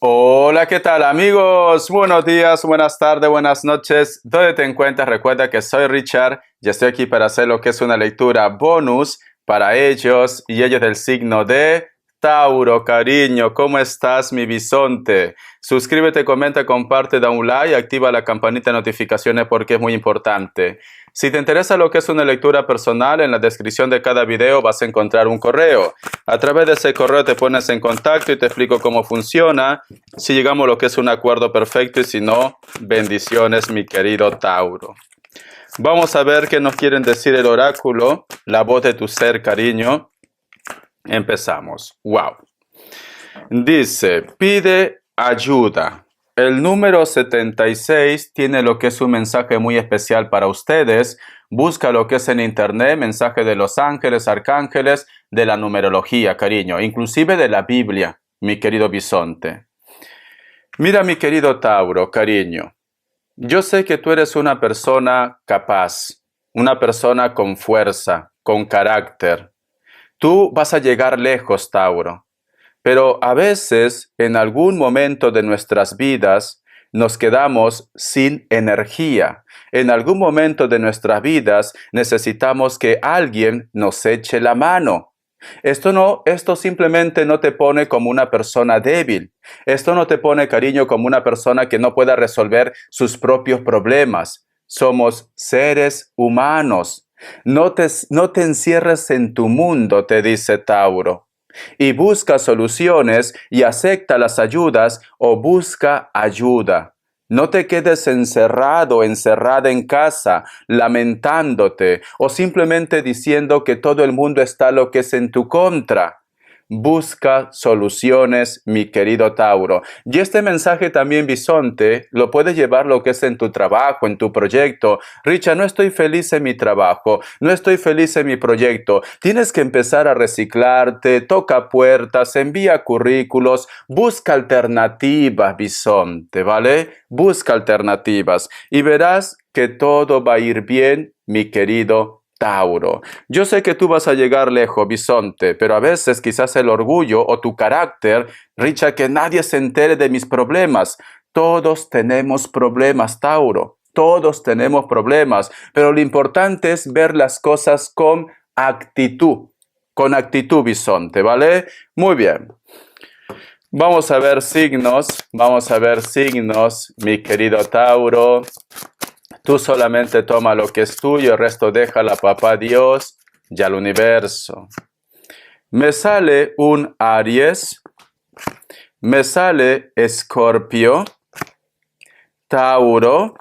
Hola, ¿qué tal amigos? Buenos días, buenas tardes, buenas noches. ¿Dónde te encuentras? Recuerda que soy Richard y estoy aquí para hacer lo que es una lectura bonus para ellos y ellos del signo de Tauro. Cariño, ¿cómo estás, mi bisonte? Suscríbete, comenta, comparte, da un like, activa la campanita de notificaciones porque es muy importante. Si te interesa lo que es una lectura personal, en la descripción de cada video vas a encontrar un correo. A través de ese correo te pones en contacto y te explico cómo funciona, si llegamos a lo que es un acuerdo perfecto y si no, bendiciones, mi querido Tauro. Vamos a ver qué nos quieren decir el oráculo, la voz de tu ser, cariño. Empezamos. Wow. Dice, pide ayuda. El número 76 tiene lo que es un mensaje muy especial para ustedes. Busca lo que es en internet, mensaje de los ángeles, arcángeles, de la numerología, cariño, inclusive de la Biblia, mi querido bisonte. Mira, mi querido Tauro, cariño, yo sé que tú eres una persona capaz, una persona con fuerza, con carácter. Tú vas a llegar lejos, Tauro. Pero a veces, en algún momento de nuestras vidas, nos quedamos sin energía. En algún momento de nuestras vidas necesitamos que alguien nos eche la mano. Esto simplemente no te pone como una persona débil. Esto no te pone, cariño, como una persona que no pueda resolver sus propios problemas. Somos seres humanos. No te encierres en tu mundo, te dice Tauro. Y busca soluciones y acepta las ayudas o busca ayuda. No te quedes encerrado, encerrada en casa, lamentándote o simplemente diciendo que todo el mundo está lo que es en tu contra. Busca soluciones, mi querido Tauro. Y este mensaje también, bisonte, lo puedes llevar lo que es en tu trabajo, en tu proyecto. Richard, no estoy feliz en mi trabajo, no estoy feliz en mi proyecto. Tienes que empezar a reciclarte, toca puertas, envía currículos, busca alternativas, bisonte, ¿vale? Busca alternativas y verás que todo va a ir bien, mi querido Tauro. Yo sé que tú vas a llegar lejos, bisonte, pero a veces quizás el orgullo o tu carácter, Richard, que nadie se entere de mis problemas. Todos tenemos problemas, Tauro. Todos tenemos problemas, pero lo importante es ver las cosas con actitud, bisonte, ¿vale? Muy bien. Vamos a ver signos, mi querido Tauro. Tú solamente toma lo que es tuyo, el resto déjala a papá Dios y al universo. Me sale un Aries, me sale Escorpio, Tauro,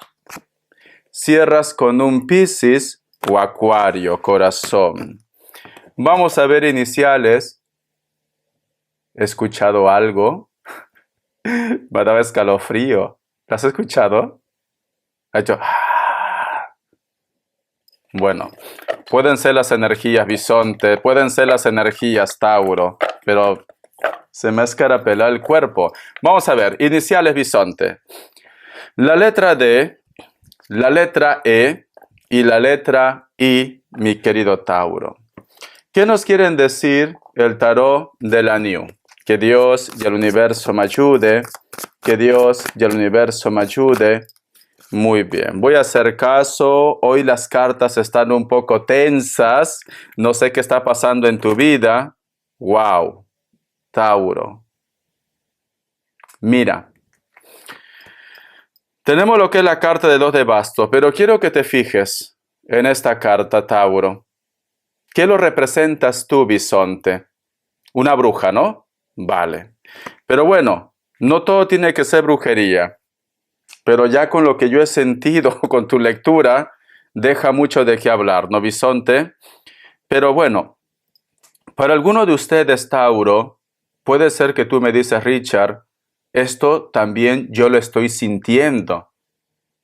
cierras con un Piscis o Acuario, corazón. Vamos a ver iniciales. ¿He escuchado algo? Me ha dado escalofrío. ¿Lo has escuchado? Ha hecho... Bueno, pueden ser las energías bisonte, pueden ser las energías Tauro, pero se me escarapela el cuerpo. Vamos a ver, iniciales bisonte. La letra D, la letra E y la letra I, mi querido Tauro. ¿Qué nos quieren decir el tarot de la New? Que Dios y el universo me ayude, que Dios y el universo me ayude. Muy bien, voy a hacer caso. Hoy las cartas están un poco tensas. No sé qué está pasando en tu vida. Wow, Tauro. Mira, tenemos lo que es la carta de 2 de bastos, pero quiero que te fijes en esta carta, Tauro. ¿Qué lo representas tú, bisonte? Una bruja, ¿no? Vale. Pero bueno, no todo tiene que ser brujería. Pero ya con lo que yo he sentido con tu lectura, deja mucho de qué hablar, ¿no, bisonte? Pero bueno, para alguno de ustedes, Tauro, puede ser que tú me dices, Richard, esto también yo lo estoy sintiendo.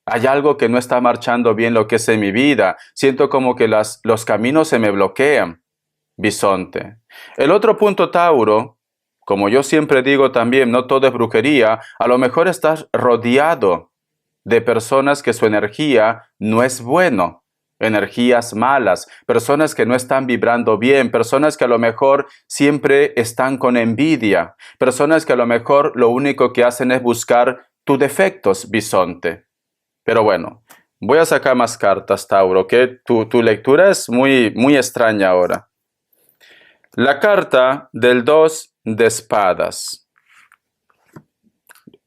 Hay algo que no está marchando bien lo que es en mi vida. Siento como que los caminos se me bloquean, bisonte. El otro punto, Tauro, como yo siempre digo también, no todo es brujería, a lo mejor estás rodeado de personas que su energía no es bueno. energías malas, personas que no están vibrando bien, personas que a lo mejor siempre están con envidia, personas que a lo mejor lo único que hacen es buscar tus defectos, bisonte. Pero bueno, voy a sacar más cartas, Tauro, que tu lectura es muy extraña ahora. La carta del 2 de espadas.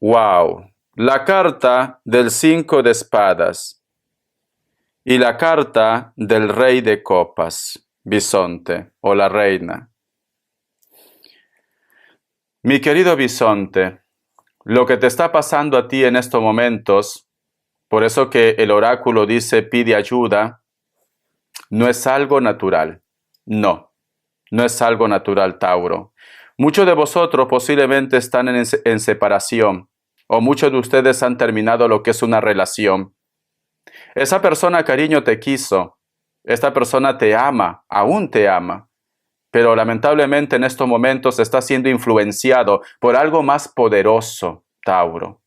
Wow. La carta del 5 de espadas. Y la carta del rey de copas, bisonte, o la reina. Mi querido bisonte, lo que te está pasando a ti en estos momentos, por eso que el oráculo dice pide ayuda, no es algo natural. No es algo natural, Tauro. Muchos de vosotros posiblemente están en separación, o muchos de ustedes han terminado lo que es una relación. Esa persona, cariño, te quiso. Esta persona te ama, aún te ama. Pero lamentablemente en estos momentos está siendo influenciado por algo más poderoso, Tauro.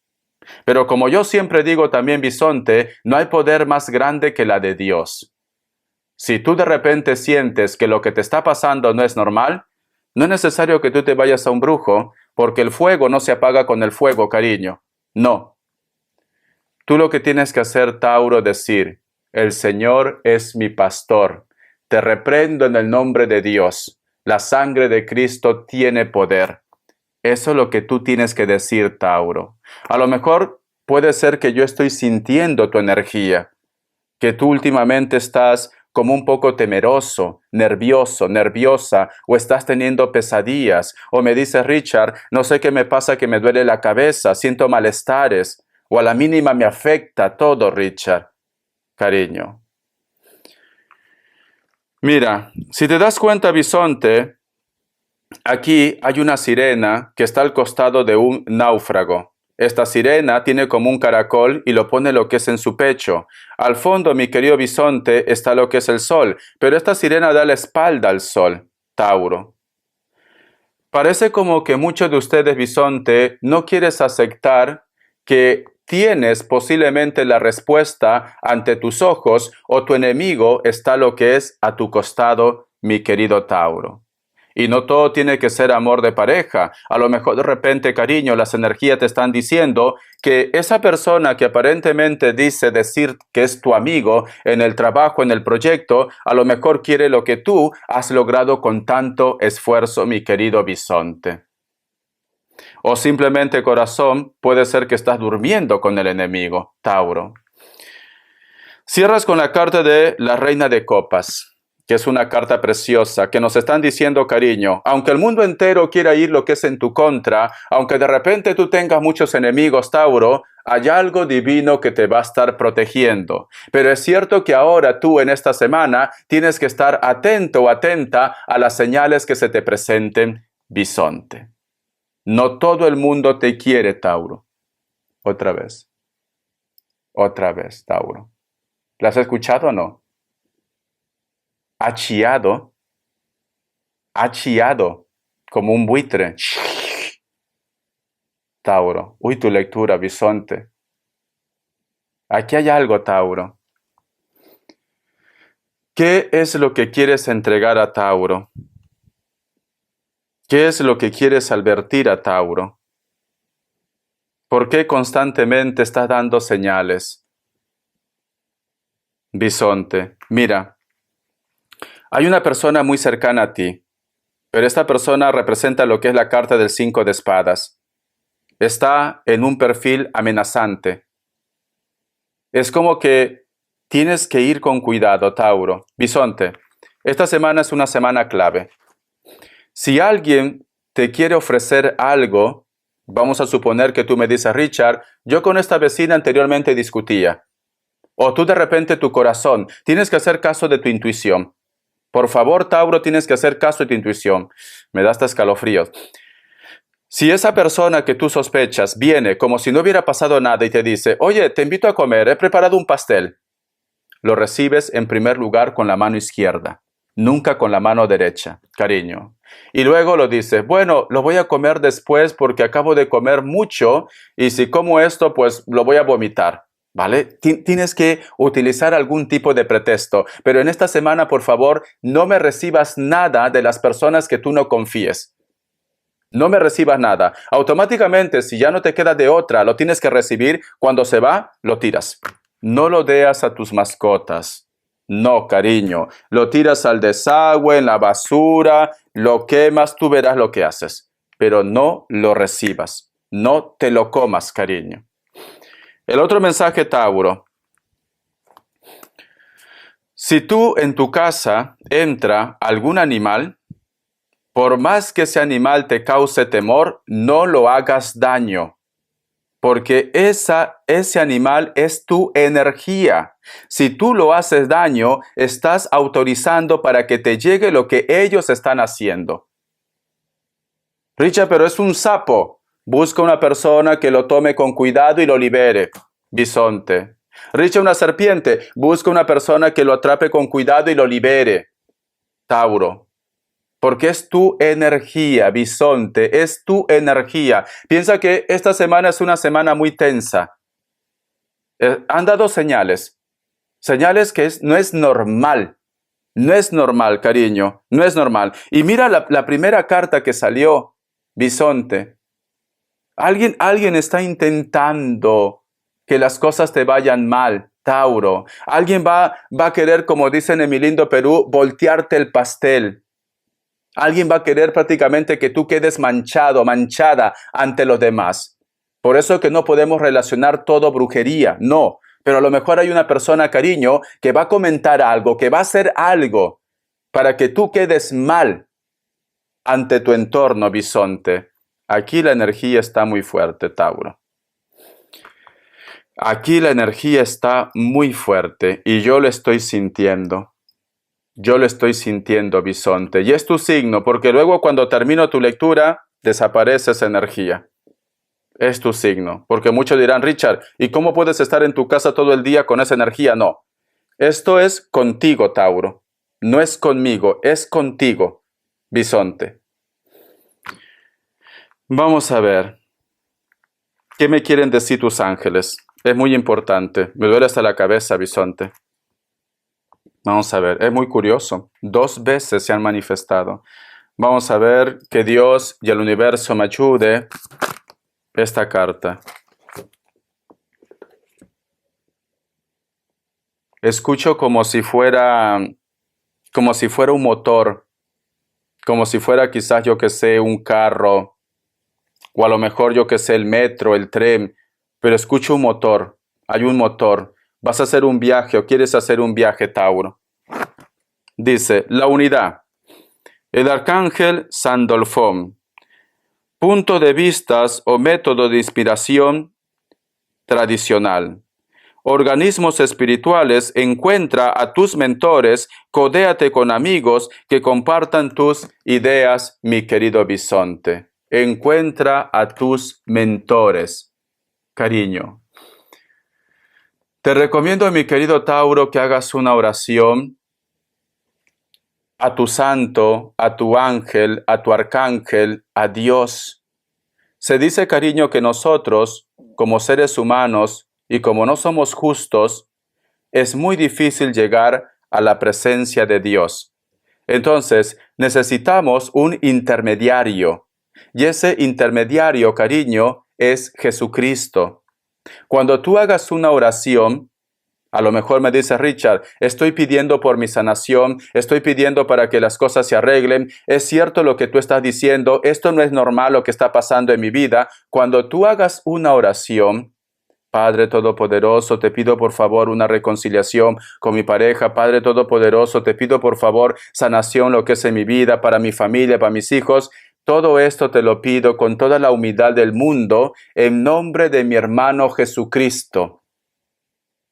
Pero como yo siempre digo también, bisonte, no hay poder más grande que la de Dios. Si tú de repente sientes que lo que te está pasando no es normal, no es necesario que tú te vayas a un brujo, porque el fuego no se apaga con el fuego, cariño. No. Tú lo que tienes que hacer, Tauro, decir, el Señor es mi pastor. Te reprendo en el nombre de Dios. La sangre de Cristo tiene poder. Eso es lo que tú tienes que decir, Tauro. A lo mejor puede ser que yo estoy sintiendo tu energía, que tú últimamente estás como un poco temeroso, nervioso, nerviosa, o estás teniendo pesadillas, o me dice Richard, no sé qué me pasa, que me duele la cabeza, siento malestares, o a la mínima me afecta todo, Richard. Cariño. Mira, si te das cuenta, bisonte, aquí hay una sirena que está al costado de un náufrago. Esta sirena tiene como un caracol y lo pone lo que es en su pecho. Al fondo, mi querido bisonte, está lo que es el sol, pero esta sirena da la espalda al sol, Tauro. Parece como que muchos de ustedes, bisonte, no quieres aceptar que tienes posiblemente la respuesta ante tus ojos o tu enemigo está lo que es a tu costado, mi querido Tauro. Y no todo tiene que ser amor de pareja. A lo mejor de repente, cariño, las energías te están diciendo que esa persona que aparentemente dice decir que es tu amigo en el trabajo, en el proyecto, a lo mejor quiere lo que tú has logrado con tanto esfuerzo, mi querido bisonte. O simplemente, corazón, puede ser que estás durmiendo con el enemigo, Tauro. Cierras con la carta de la Reina de Copas, que es una carta preciosa, que nos están diciendo, cariño, aunque el mundo entero quiera ir lo que es en tu contra, aunque de repente tú tengas muchos enemigos, Tauro, hay algo divino que te va a estar protegiendo. Pero es cierto que ahora tú en esta semana tienes que estar atento o atenta a las señales que se te presenten, bisonte. No todo el mundo te quiere, Tauro. Otra vez, Tauro. ¿La has escuchado o no? Ha chillado como un buitre. Tauro. Uy, tu lectura, bisonte. Aquí hay algo, Tauro. ¿Qué es lo que quieres entregar a Tauro? ¿Qué es lo que quieres advertir a Tauro? ¿Por qué constantemente estás dando señales? Bisonte, mira, hay una persona muy cercana a ti, pero esta persona representa lo que es la carta del 5 de espadas. Está en un perfil amenazante. Es como que tienes que ir con cuidado, Tauro. Bisonte, esta semana es una semana clave. Si alguien te quiere ofrecer algo, vamos a suponer que tú me dices, Richard, yo con esta vecina anteriormente discutía. O tú de repente tu corazón, tienes que hacer caso de tu intuición. Por favor, Tauro, tienes que hacer caso de tu intuición. Me da hasta escalofríos. Si esa persona que tú sospechas viene como si no hubiera pasado nada y te dice, oye, te invito a comer, he preparado un pastel, lo recibes en primer lugar con la mano izquierda, nunca con la mano derecha, cariño. Y luego lo dices, bueno, lo voy a comer después porque acabo de comer mucho y si como esto, pues lo voy a vomitar. ¿vale? Tienes que utilizar algún tipo de pretexto, pero en esta semana, por favor, no me recibas nada de las personas que tú no confíes. No me recibas nada. Automáticamente, si ya no te queda de otra, lo tienes que recibir. Cuando se va, lo tiras. No lo deas a tus mascotas. No, cariño. Lo tiras al desagüe, en la basura, lo quemas, tú verás lo que haces. Pero no lo recibas. No te lo comas, cariño. El otro mensaje, Tauro. Si tú en tu casa entra algún animal, por más que ese animal te cause temor, no lo hagas daño, porque ese animal es tu energía. Si tú lo haces daño, estás autorizando para que te llegue lo que ellos están haciendo. Richard, pero es un sapo. Busca una persona que lo tome con cuidado y lo libere. Bisonte. Richard, una serpiente. Busca una persona que lo atrape con cuidado y lo libere. Tauro. Porque es tu energía, bisonte, es tu energía. Piensa que esta semana es una semana muy tensa. Han dado señales que no es normal. No es normal, cariño, no es normal. Y mira la primera carta que salió, bisonte. Alguien está intentando que las cosas te vayan mal, Tauro. Alguien va a querer, como dicen en mi lindo Perú, voltearte el pastel. Alguien va a querer prácticamente que tú quedes manchado, manchada ante los demás. Por eso que no podemos relacionar todo brujería, no. Pero a lo mejor hay una persona, cariño, que va a comentar algo, que va a hacer algo para que tú quedes mal ante tu entorno, bisonte. Aquí la energía está muy fuerte, Tauro. Aquí la energía está muy fuerte y yo lo estoy sintiendo. Yo lo estoy sintiendo, bisonte. Y es tu signo, porque luego cuando termino tu lectura, desaparece esa energía. Es tu signo. Porque muchos dirán, Richard, ¿y cómo puedes estar en tu casa todo el día con esa energía? No. Esto es contigo, Tauro. No es conmigo, es contigo, bisonte. Vamos a ver. ¿Qué me quieren decir tus ángeles? Es muy importante. Me duele hasta la cabeza, bisonte. Vamos a ver, es muy curioso. 2 veces se han manifestado. Vamos a ver que Dios y el universo me ayude esta carta. Escucho como si fuera un motor, como si fuera quizás yo que sé un carro, o a lo mejor yo que sé el metro, el tren, pero escucho un motor, hay un motor. Vas a hacer un viaje o quieres hacer un viaje, Tauro. Dice, la unidad. El arcángel Sandolfón. Punto de vistas o método de inspiración tradicional. Organismos espirituales, encuentra a tus mentores, codéate con amigos que compartan tus ideas, mi querido bisonte. Encuentra a tus mentores. Cariño. Te recomiendo, mi querido Tauro, que hagas una oración a tu santo, a tu ángel, a tu arcángel, a Dios. Se dice, cariño, que nosotros, como seres humanos, y como no somos justos, es muy difícil llegar a la presencia de Dios. Entonces, necesitamos un intermediario. Y ese intermediario, cariño, es Jesucristo. Cuando tú hagas una oración, a lo mejor me dice, Richard, estoy pidiendo por mi sanación, estoy pidiendo para que las cosas se arreglen. Es cierto lo que tú estás diciendo, esto no es normal lo que está pasando en mi vida. Cuando tú hagas una oración, Padre Todopoderoso, te pido por favor una reconciliación con mi pareja. Padre Todopoderoso, te pido por favor sanación lo que es en mi vida, para mi familia, para mis hijos. Todo esto te lo pido con toda la humildad del mundo, en nombre de mi hermano Jesucristo.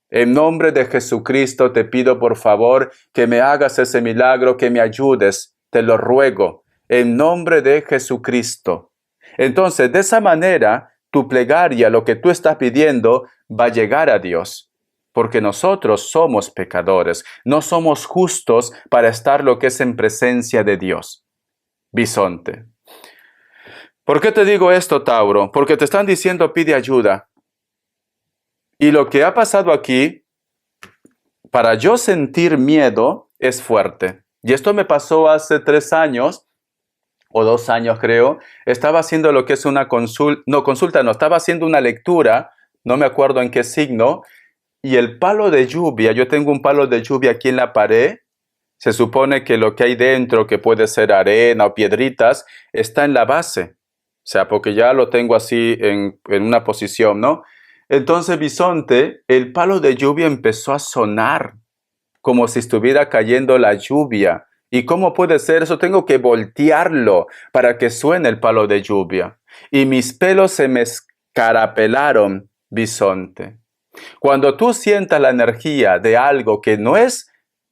En nombre de Jesucristo te pido por favor que me hagas ese milagro, que me ayudes, te lo ruego, en nombre de Jesucristo. Entonces, de esa manera, tu plegaria, lo que tú estás pidiendo, va a llegar a Dios. Porque nosotros somos pecadores, no somos justos para estar lo que es en presencia de Dios. Bisonte. ¿Por qué te digo esto, Tauro? Porque te están diciendo pide ayuda. Y lo que ha pasado aquí, para yo sentir miedo, es fuerte. Y esto me pasó hace 3 años, o 2 años creo. Estaba haciendo lo que es una consulta, estaba haciendo una lectura, no me acuerdo en qué signo, y el palo de lluvia, yo tengo un palo de lluvia aquí en la pared, se supone que lo que hay dentro, que puede ser arena o piedritas, está en la base. O sea, porque ya lo tengo así en una posición, ¿no? Entonces, bisonte, el palo de lluvia empezó a sonar como si estuviera cayendo la lluvia. ¿Y cómo puede ser eso? Tengo que voltearlo para que suene el palo de lluvia. Y mis pelos se me escarapelaron, bisonte. Cuando tú sientas la energía de algo que no es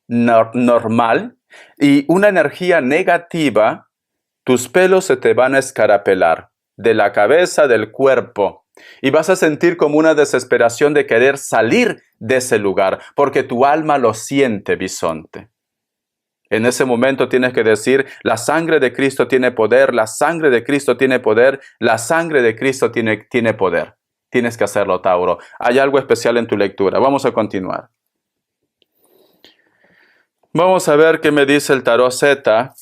normal y una energía negativa, tus pelos se te van a escarapelar de la cabeza, del cuerpo, y vas a sentir como una desesperación de querer salir de ese lugar, porque tu alma lo siente, bisonte. En ese momento tienes que decir, la sangre de Cristo tiene poder, la sangre de Cristo tiene poder, la sangre de Cristo tiene poder. Tienes que hacerlo, Tauro. Hay algo especial en tu lectura. Vamos a continuar. Vamos a ver qué me dice el tarot Z.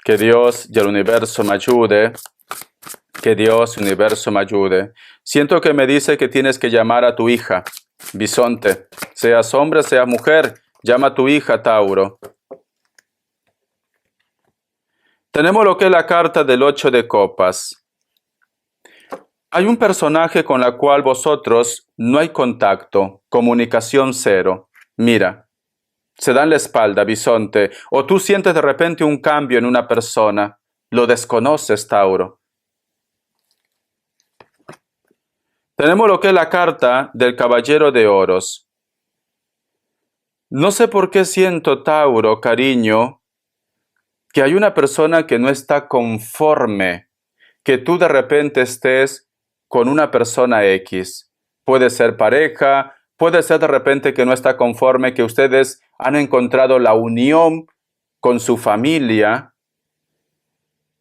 Que Dios y el universo me ayude. Que Dios y el universo me ayude. Siento que me dice que tienes que llamar a tu hija, bisonte. Seas hombre, seas mujer, llama a tu hija, Tauro. Tenemos lo que es la carta del 8 de copas. Hay un personaje con la cual vosotros no hay contacto, comunicación cero. Mira, se dan la espalda, bisonte, o tú sientes de repente un cambio en una persona. Lo desconoces, Tauro. Tenemos lo que es la carta del caballero de oros. No sé por qué siento, Tauro, cariño, que hay una persona que no está conforme, que tú de repente estés con una persona X. Puede ser pareja, puede ser de repente que no está conforme, que ustedes han encontrado la unión con su familia.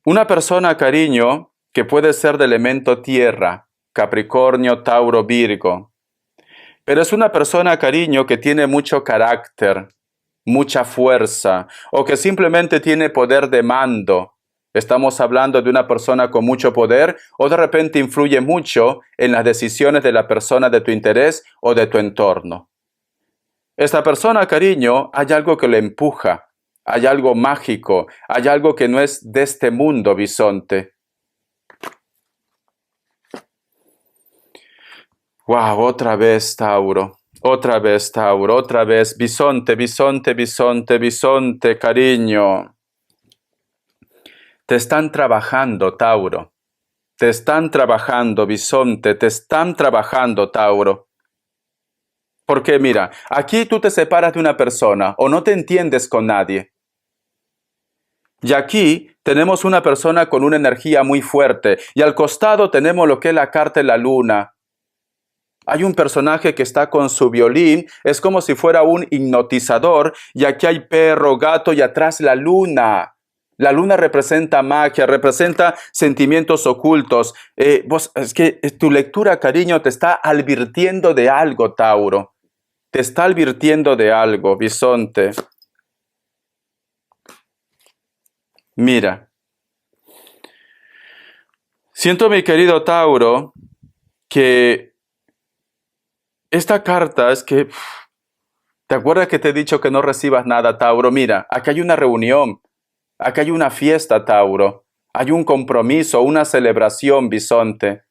Una persona, cariño, que puede ser de elemento tierra, Capricornio, Tauro, Virgo. Pero es una persona, cariño, que tiene mucho carácter, mucha fuerza, o que simplemente tiene poder de mando. Estamos hablando de una persona con mucho poder, o de repente influye mucho en las decisiones de la persona de tu interés o de tu entorno. Esta persona, cariño, hay algo que le empuja, hay algo mágico, hay algo que no es de este mundo, bisonte. Wow, otra vez, Tauro. Otra vez, Tauro, otra vez, bisonte, bisonte, bisonte, bisonte, cariño. Te están trabajando, Tauro. Te están trabajando, bisonte, te están trabajando, Tauro. Porque mira, aquí tú te separas de una persona o no te entiendes con nadie. Y aquí tenemos una persona con una energía muy fuerte y al costado tenemos lo que es la carta de la luna. Hay un personaje que está con su violín, es como si fuera un hipnotizador, y aquí hay perro, gato y atrás la luna. La luna representa magia, representa sentimientos ocultos. Es que tu lectura, cariño, te está advirtiendo de algo, Tauro. Te está advirtiendo de algo, bisonte. Mira. Siento, mi querido Tauro, que esta carta es que... ¿Te acuerdas que te he dicho que no recibas nada, Tauro? Mira, acá hay una reunión, acá hay una fiesta, Tauro. Hay un compromiso, una celebración, bisonte.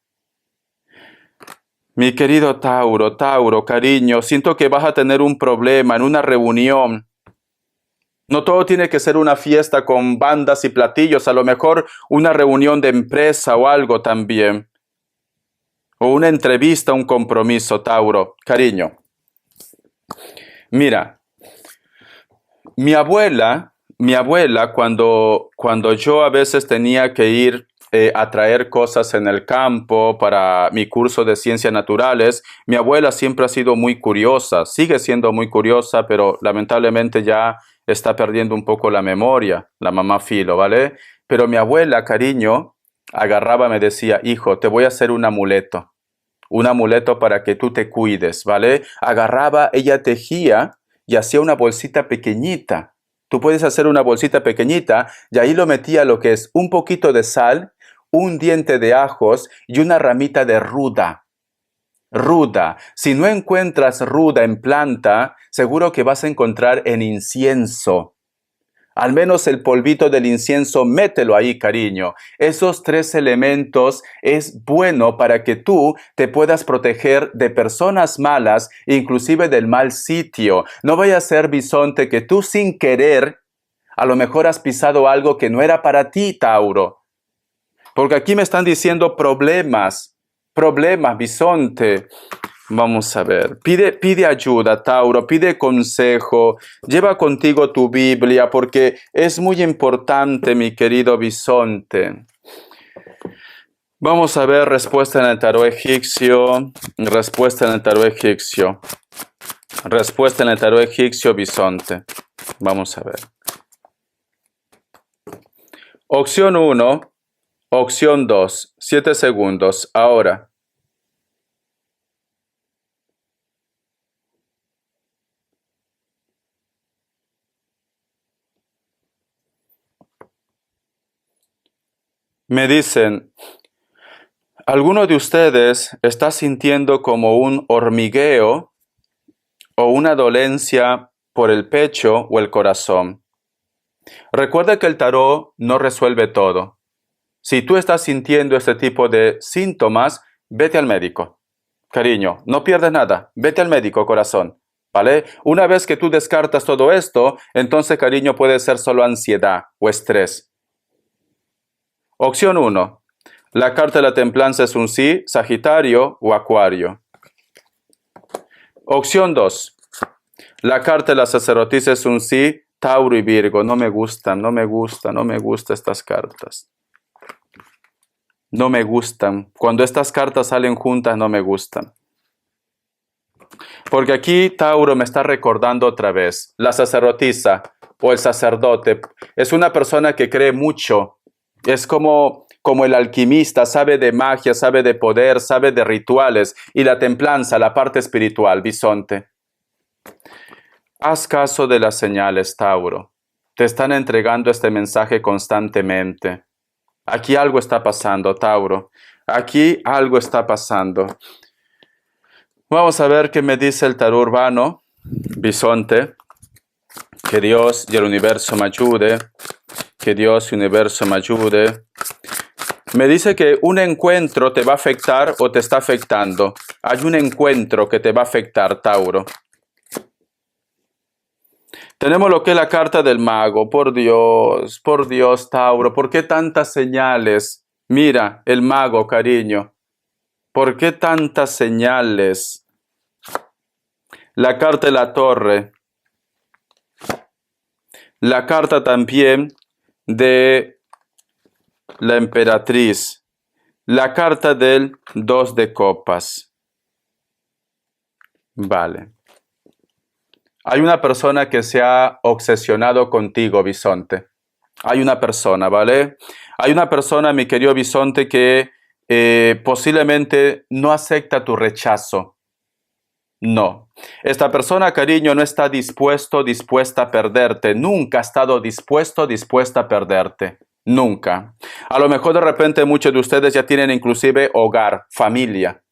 Mi querido Tauro, Tauro, cariño, siento que vas a tener un problema en una reunión. No todo tiene que ser una fiesta con bandas y platillos, a lo mejor una reunión de empresa o algo también. O una entrevista, un compromiso, Tauro, cariño. Mira, mi abuela, cuando yo a veces tenía que ir a traer cosas en el campo para mi curso de ciencias naturales, mi abuela siempre ha sido muy curiosa, sigue siendo muy curiosa, pero lamentablemente ya está perdiendo un poco la memoria, la mamá Filo, ¿vale? Pero mi abuela, cariño, agarraba, me decía, hijo, te voy a hacer un amuleto un amuleto para que tú te cuides, ¿vale? Agarraba, ella tejía y hacía una bolsita pequeñita. Tú puedes hacer una bolsita pequeñita y ahí lo metía lo que es un poquito de sal, un diente de ajos y una ramita de ruda. Ruda. Si no encuentras ruda en planta, seguro que vas a encontrar en incienso. Al menos el polvito del incienso, mételo ahí, cariño. Esos 3 elementos es bueno para que tú te puedas proteger de personas malas, inclusive del mal sitio. No vaya a ser, bisonte, que tú sin querer, a lo mejor has pisado algo que no era para ti, Tauro. Porque aquí me están diciendo problemas, bisonte. Vamos a ver, pide ayuda, Tauro, pide consejo, lleva contigo tu Biblia porque es muy importante, mi querido bisonte. Vamos a ver respuesta en el tarot egipcio, respuesta en el tarot egipcio, respuesta en el tarot egipcio, bisonte. Vamos a ver. Opción 1, opción 2, 7 segundos, ahora. Me dicen, ¿alguno de ustedes está sintiendo como un hormigueo o una dolencia por el pecho o el corazón? Recuerda que el tarot no resuelve todo. Si tú estás sintiendo este tipo de síntomas, vete al médico. Cariño, no pierdes nada. Vete al médico, corazón. ¿Vale? Una vez que tú descartas todo esto, entonces, cariño, puede ser solo ansiedad o estrés. Opción 1. La carta de la templanza es un sí, Sagitario o Acuario. Opción 2. La carta de la sacerdotisa es un sí, Tauro y Virgo. No me gustan estas cartas. No me gustan. Cuando estas cartas salen juntas, no me gustan. Porque aquí Tauro me está recordando otra vez. La sacerdotisa o el sacerdote es una persona que cree mucho. Es como el alquimista, sabe de magia, sabe de poder, sabe de rituales. Y la templanza, la parte espiritual, bisonte. Haz caso de las señales, Tauro. Te están entregando este mensaje constantemente. Aquí algo está pasando, Tauro. Aquí algo está pasando. Vamos a ver qué me dice el tarot urbano, bisonte. Que Dios y el universo me ayude. Que Dios y el universo me ayude. Me dice que un encuentro te va a afectar o te está afectando. Hay un encuentro que te va a afectar, Tauro. Tenemos lo que es la carta del mago. Por Dios, Tauro. ¿Por qué tantas señales? Mira, el mago, cariño. ¿Por qué tantas señales? La carta de la torre. La carta también de la emperatriz. La carta del 2 de copas. Vale. Hay una persona que se ha obsesionado contigo, bisonte. Hay una persona, ¿vale? Hay una persona, mi querido bisonte, que posiblemente no acepta tu rechazo. No. Esta persona, cariño, no está dispuesta a perderte. Nunca ha estado dispuesta a perderte. Nunca. A lo mejor de repente muchos de ustedes ya tienen inclusive hogar, familia.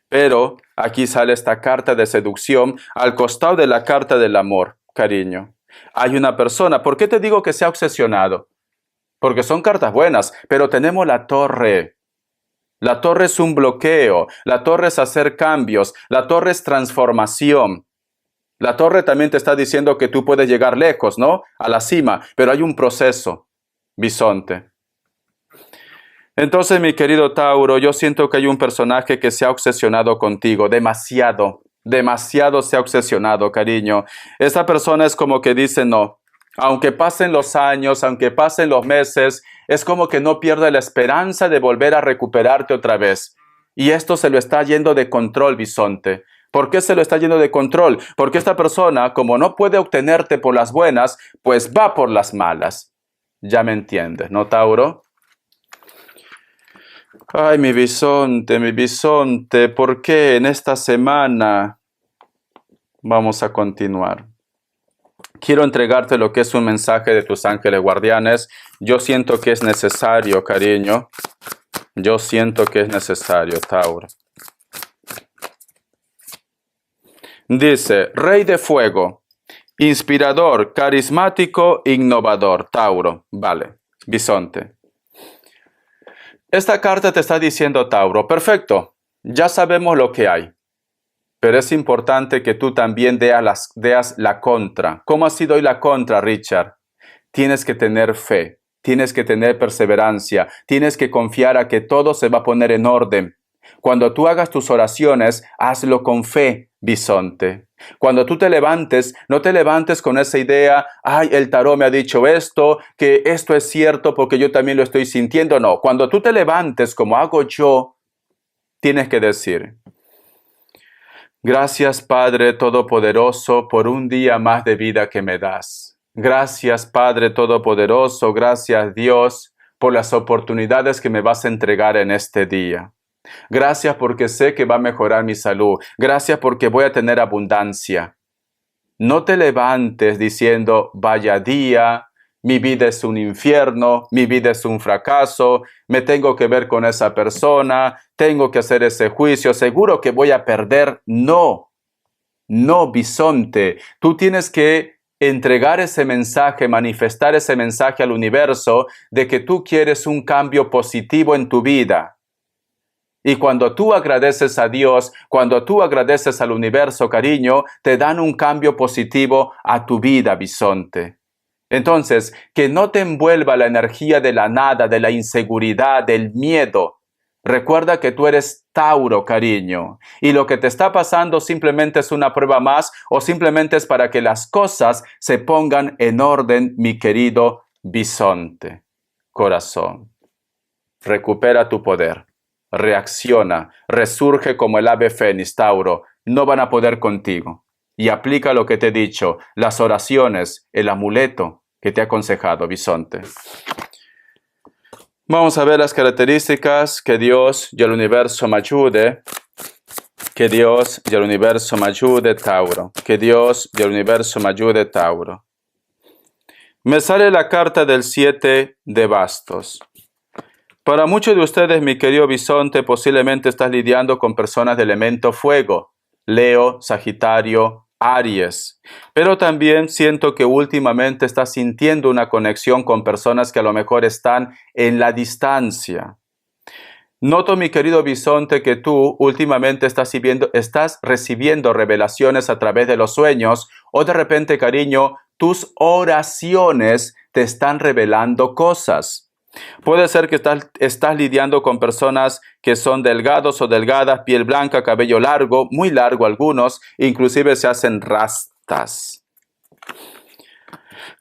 Pero aquí sale esta carta de seducción al costado de la carta del amor, cariño. Hay una persona, ¿por qué te digo que se ha obsesionado? Porque son cartas buenas, pero tenemos la torre. La torre es un bloqueo, la torre es hacer cambios, la torre es transformación. La torre también te está diciendo que tú puedes llegar lejos, ¿no? A la cima, pero hay un proceso, bisonte. Entonces, mi querido Tauro, yo siento que hay un personaje que se ha obsesionado contigo, demasiado se ha obsesionado, cariño. Esa persona es como que dice no. Aunque pasen los años, aunque pasen los meses, es como que no pierde la esperanza de volver a recuperarte otra vez. Y esto se lo está yendo de control, bisonte. ¿Por qué se lo está yendo de control? Porque esta persona, como no puede obtenerte por las buenas, pues va por las malas. Ya me entiendes, ¿no, Tauro? Ay, mi bisonte, ¿por qué en esta semana vamos a continuar? Quiero entregarte lo que es un mensaje de tus ángeles guardianes. Yo siento que es necesario, cariño. Yo siento que es necesario, Tauro. Dice, Rey de Fuego, inspirador, carismático, innovador, Tauro. Vale, bisonte. Esta carta te está diciendo, Tauro, perfecto, ya sabemos lo que hay. Pero es importante que tú también veas la contra. ¿Cómo ha sido hoy la contra, Richard? Tienes que tener fe, tienes que tener perseverancia, tienes que confiar a que todo se va a poner en orden. Cuando tú hagas tus oraciones, hazlo con fe, bisonte. Cuando tú te levantes, no te levantes con esa idea, ay, el tarot me ha dicho esto, que esto es cierto porque yo también lo estoy sintiendo. No, cuando tú te levantes como hago yo, tienes que decir, gracias, Padre Todopoderoso, por un día más de vida que me das. Gracias, Padre Todopoderoso, gracias, Dios, por las oportunidades que me vas a entregar en este día. Gracias porque sé que va a mejorar mi salud. Gracias porque voy a tener abundancia. No te levantes diciendo, vaya día, mi vida es un infierno, mi vida es un fracaso, me tengo que ver con esa persona, tengo que hacer ese juicio, seguro que voy a perder. No, no, bisonte, tú tienes que entregar ese mensaje, manifestar ese mensaje al universo de que tú quieres un cambio positivo en tu vida. Y cuando tú agradeces a Dios, cuando tú agradeces al universo, cariño, te dan un cambio positivo a tu vida, bisonte. Entonces, que no te envuelva la energía de la nada, de la inseguridad, del miedo. Recuerda que tú eres Tauro, cariño, y lo que te está pasando simplemente es una prueba más o simplemente es para que las cosas se pongan en orden, mi querido bisonte. Corazón, recupera tu poder. Reacciona, resurge como el ave fénix, Tauro. No van a poder contigo. Y aplica lo que te he dicho, las oraciones, el amuleto que te he aconsejado, bisonte. Vamos a ver las características. Que Dios y el universo me ayude. Que Dios y el universo me ayude, Tauro. Que Dios y el universo me ayude, Tauro. Me sale la carta del 7 de bastos. Para muchos de ustedes, mi querido bisonte, posiblemente estás lidiando con personas de elemento fuego, Leo, Sagitario, Aries. Pero también siento que últimamente estás sintiendo una conexión con personas que a lo mejor están en la distancia. Noto, mi querido bisonte, que tú últimamente estás recibiendo revelaciones a través de los sueños o de repente, cariño, tus oraciones te están revelando cosas. Puede ser que estás lidiando con personas que son delgados o delgadas, piel blanca, cabello largo, muy largo algunos, inclusive se hacen rastas.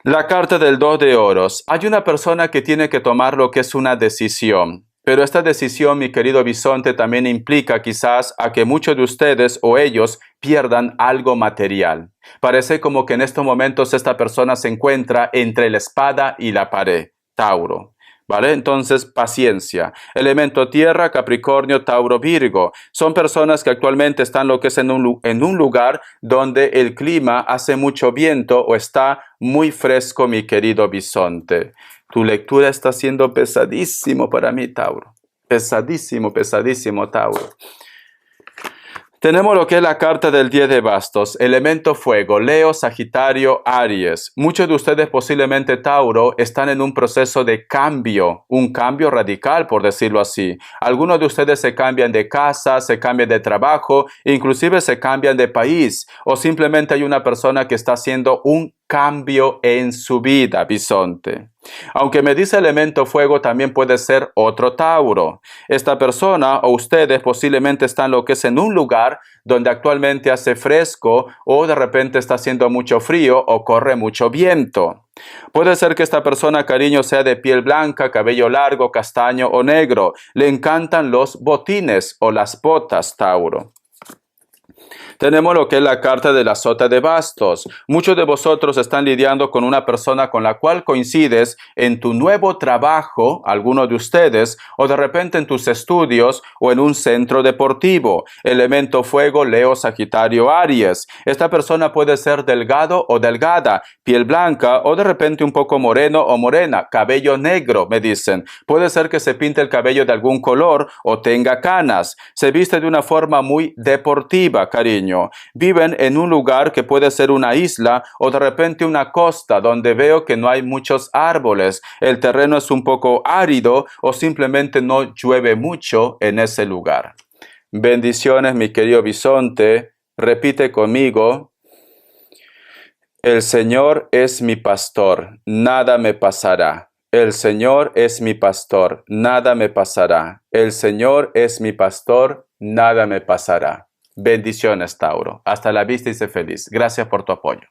La carta del 2 de oros. Hay una persona que tiene que tomar lo que es una decisión. Pero esta decisión, mi querido bisonte, también implica quizás a que muchos de ustedes o ellos pierdan algo material. Parece como que en estos momentos esta persona se encuentra entre la espada y la pared. Tauro. ¿Vale? Entonces, paciencia. Elemento tierra, Capricornio, Tauro, Virgo. Son personas que actualmente están lo que es en un lugar donde el clima hace mucho viento o está muy fresco, mi querido bisonte. Tu lectura está siendo pesadísimo para mí, Tauro. Pesadísimo, pesadísimo, Tauro. Tenemos lo que es la carta del 10 de bastos, elemento fuego, Leo, Sagitario, Aries. Muchos de ustedes posiblemente, Tauro, están en un proceso de cambio, un cambio radical, por decirlo así. Algunos de ustedes se cambian de casa, se cambian de trabajo, inclusive se cambian de país, o simplemente hay una persona que está haciendo un cambio en su vida, bisonte. Aunque me dice elemento fuego, también puede ser otro Tauro. Esta persona o ustedes posiblemente están lo que es en un lugar donde actualmente hace fresco o de repente está haciendo mucho frío o corre mucho viento. Puede ser que esta persona, cariño, sea de piel blanca, cabello largo, castaño o negro. Le encantan los botines o las botas, Tauro. Tenemos lo que es la carta del azote de bastos. Muchos de vosotros están lidiando con una persona con la cual coincides en tu nuevo trabajo, algunos de ustedes, o de repente en tus estudios o en un centro deportivo. Elemento fuego, Leo, Sagitario, Aries. Esta persona puede ser delgado o delgada, piel blanca o de repente un poco moreno o morena, cabello negro, me dicen. Puede ser que se pinte el cabello de algún color o tenga canas. Se viste de una forma muy deportiva, cariño. Viven en un lugar que puede ser una isla o de repente una costa donde veo que no hay muchos árboles. El terreno es un poco árido o simplemente no llueve mucho en ese lugar. Bendiciones, mi querido bisonte. Repite conmigo. El Señor es mi pastor, nada me pasará. El Señor es mi pastor, nada me pasará. El Señor es mi pastor, nada me pasará. Bendiciones, Tauro. Hasta la vista y sé feliz. Gracias por tu apoyo.